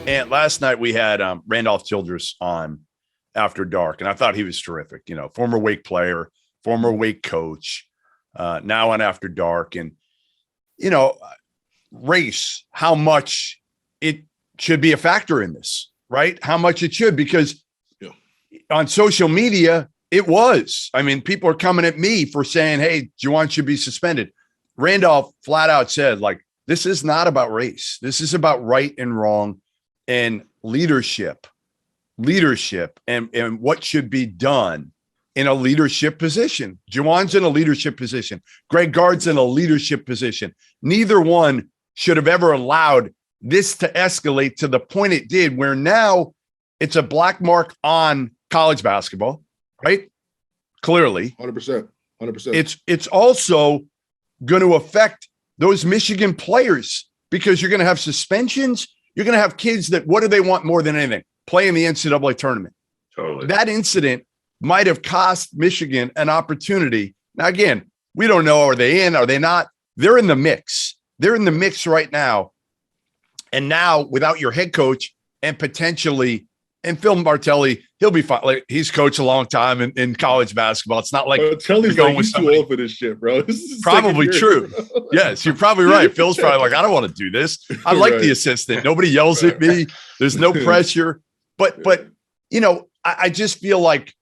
And last night we had Randolph Childress on After Dark, and I thought he was terrific. You know, former Wake player, former Wake coach, now on After Dark. And, you know, race, how much it should be a factor in this, right? How much it should, because on social media, it was. I mean, people are coming at me for saying, hey, Juwan should be suspended. Randolph flat out said, like, this is not about race. This is about right and wrong and leadership and what should be done in a leadership position. Juwan's in a leadership position. Greg Gard's in a leadership position. Neither one should have ever allowed this to escalate to the point it did, where now it's a black mark on college basketball, right? Clearly. 100%. 100%. It's also going to affect those Michigan players, because you're going to have suspensions. You're going to have kids that, what do they want more than anything? Play in the NCAA tournament. Totally. That incident might have cost Michigan an opportunity. Now, again, we don't know. Are they in? Are they not? They're in the mix. They're in the mix right now. And now, without your head coach and potentially, and Phil Martelli, he'll be fine. Like, he's coached a long time in college basketball. It's not like Martelli's going with too old for this shit, bro. This is probably true. Yes, you're probably right. Phil's probably like, I don't want to do this. I like the assistant. Nobody yells at me. There's no pressure. But you know, I just feel like,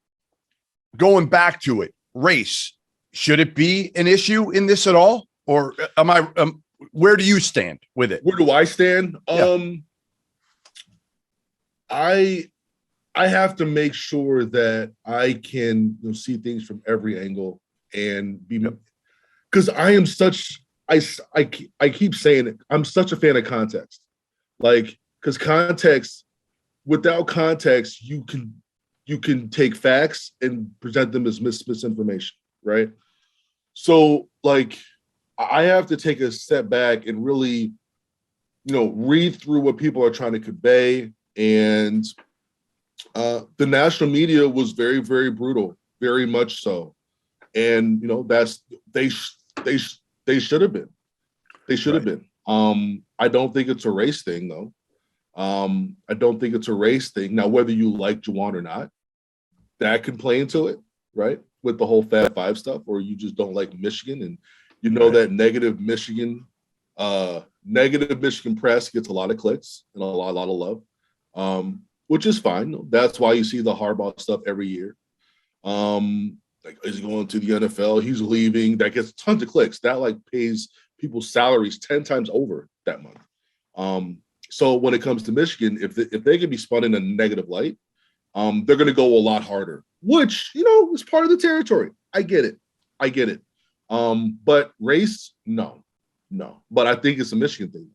going back to it, race, should it be an issue in this at all? Or am I where do you stand with it? Where do I stand? I have to make sure that I can see things from every angle and be, because I am such, I keep saying it, I'm such a fan of context. Like, because context, without context, you can take facts and present them as misinformation, right? So, like, I have to take a step back and really, read through what people are trying to convey. And the national media was very, very brutal, very much so. And, that's, they should have been. They should have been. I don't think it's a race thing, though. I don't think it's a race thing. Now, whether you like Juwan or not, that can play into it, right? With the whole Fab Five stuff, or you just don't like Michigan, and that negative Michigan press gets a lot of clicks and a lot of love, which is fine. That's why you see the Harbaugh stuff every year. Like, he's going to the NFL, he's leaving. That gets tons of clicks. That pays people's salaries 10 times over that month. So when it comes to Michigan, if they can be spun in a negative light, they're going to go a lot harder, which, is part of the territory. I get it. But race, no. But I think it's a Michigan thing.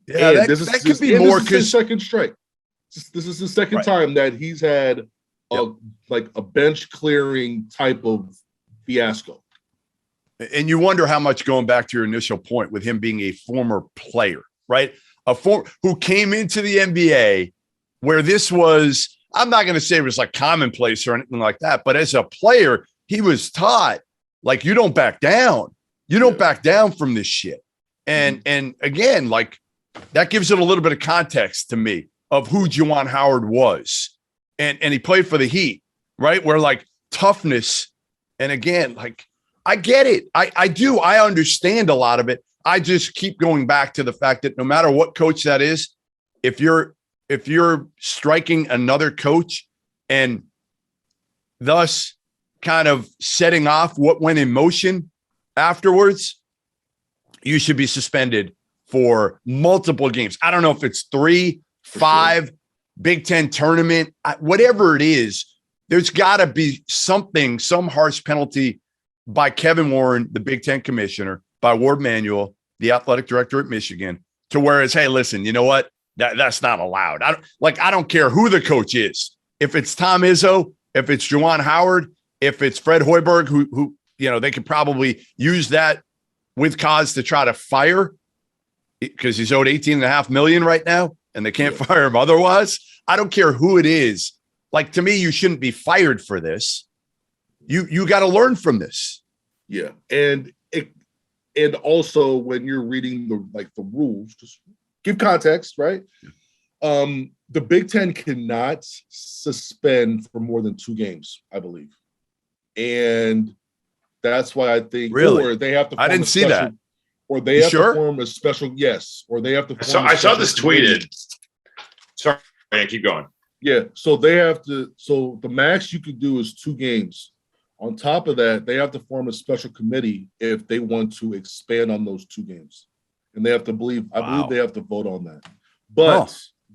That could be more, because second strike. This is the second time that he's had a bench clearing type of fiasco. And you wonder how much, going back to your initial point, with him being a former player, right? Who came into the NBA where this was, I'm not going to say it was like commonplace or anything like that, but as a player, he was taught, like, you don't back down. You don't back down from this shit. And again, like, that gives it a little bit of context to me of who Juwan Howard was. And he played for the Heat, right? Where, like, toughness. And again, like, I get it. I do. I understand a lot of it. I just keep going back to the fact that no matter what coach that is, if you're striking another coach and thus kind of setting off what went in motion afterwards, you should be suspended for multiple games. I don't know if it's 3, 5, Big Ten tournament, whatever it is. There's got to be something, some harsh penalty by Kevin Warren, the Big Ten commissioner, by Ward Manuel, the athletic director at Michigan, to where it's, hey, listen, you know what? That's not allowed. I don't care who the coach is. If it's Tom Izzo, if it's Juwan Howard, if it's Fred Hoiberg, who they could probably use that with cause to try to fire, because he's owed $18.5 million right now, and they can't fire him otherwise. I don't care who it is. Like, to me, you shouldn't be fired for this. You got to learn from this. Yeah, and also when you're reading the rules, just give context, right? The Big Ten cannot suspend for more than 2 games, I believe. And that's why I think, Really? or they have to. I didn't see that. Or they have to form a special, yes. Or they have to. I saw this tweeted. Sorry, man, keep going. Yeah, so they have to. So the max you could do is 2 games. On top of that, they have to form a special committee if they want to expand on those 2 games, and they have to believe. I believe they have to vote on that.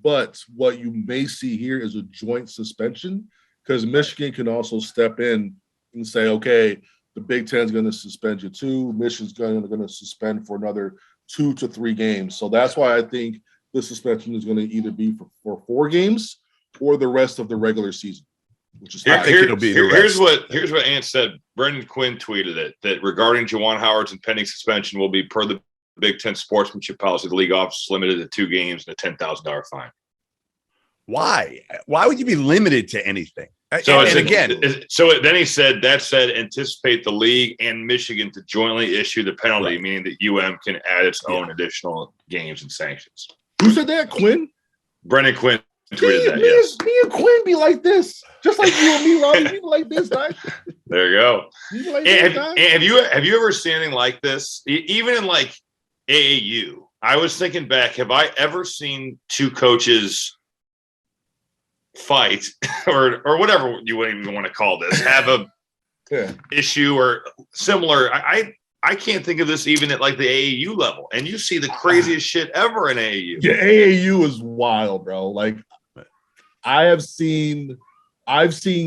But what you may see here is a joint suspension, because Michigan can also step in and say, okay, the Big Ten is going to suspend you too. Michigan's going to suspend for another 2 to 3 games. So that's why I think the suspension is going to either be for 4 games or the rest of the regular season. Which is here's what Ant said. Brendan Quinn tweeted it, that regarding Juwan Howard's impending suspension will be per the Big Ten sportsmanship policy. The league office is limited to 2 games and a $10,000 fine. Why? Why would you be limited to anything? So then he said, that said, anticipate the league and Michigan to jointly issue the penalty, meaning that can add its own additional games and sanctions. Who said that? Quinn? Brendan Quinn tweeted that. Me and Quinn be like this, just like you and me, Robbie. We be like this, guys. There you go. Have you ever seen anything like this? Even in like AAU, I was thinking back. Have I ever seen 2 coaches fight or whatever you wouldn't even want to call this, have a issue or similar? I can't think of this even at like the AAU level, and you see the craziest shit ever in AAU. Yeah, AAU is wild, bro. Like I've seen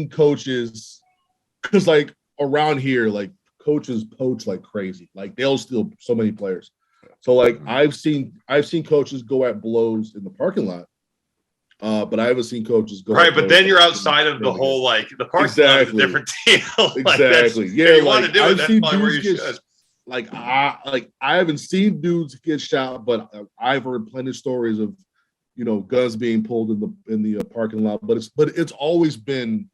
coaches, because like around here, like coaches poach like crazy. Like they'll steal so many players. So like I've seen coaches go at blows in the parking lot. But I haven't seen coaches go right. But then you're outside of the whole, like the parking lot is a different deal. Exactly. Yeah, you want to do it. That's probably where you should. I haven't seen dudes get shot, but I've heard plenty of stories of, guns being pulled in the parking lot. But it's always been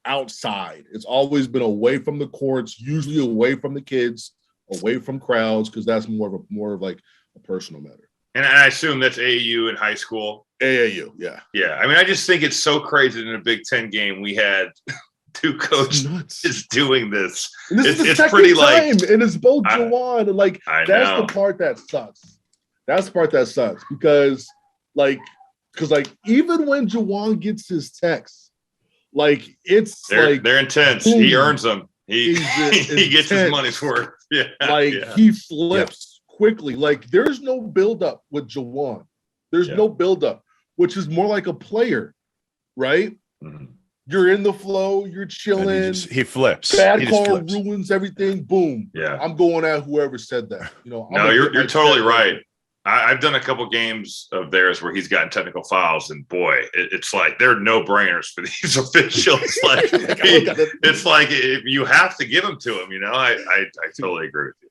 outside. It's always been away from the courts, usually away from the kids, away from crowds, because that's more of like a personal matter. And I assume that's AAU in high school. AAU, yeah. Yeah. I mean, I just think it's so crazy that in a Big Ten game we had 2 coaches doing this. And this is the second pretty time, and it's both Juwan and that's the part that sucks. That's the part that sucks because even when Juwan gets his texts, they're intense. Boom. He earns them. He gets his money's worth. Yeah. He flips quickly. Like there's no buildup with Juwan. There's no buildup, which is more like a player, right? Mm-hmm. You're in the flow, you're chilling. He flips. Bad call ruins everything. Boom. Yeah. I'm going at whoever said that. No, you're totally right. I've done a couple games of theirs where he's gotten technical fouls, and boy, it's like they're no brainers for these officials. It's like if you have to give them to him. I totally agree with you.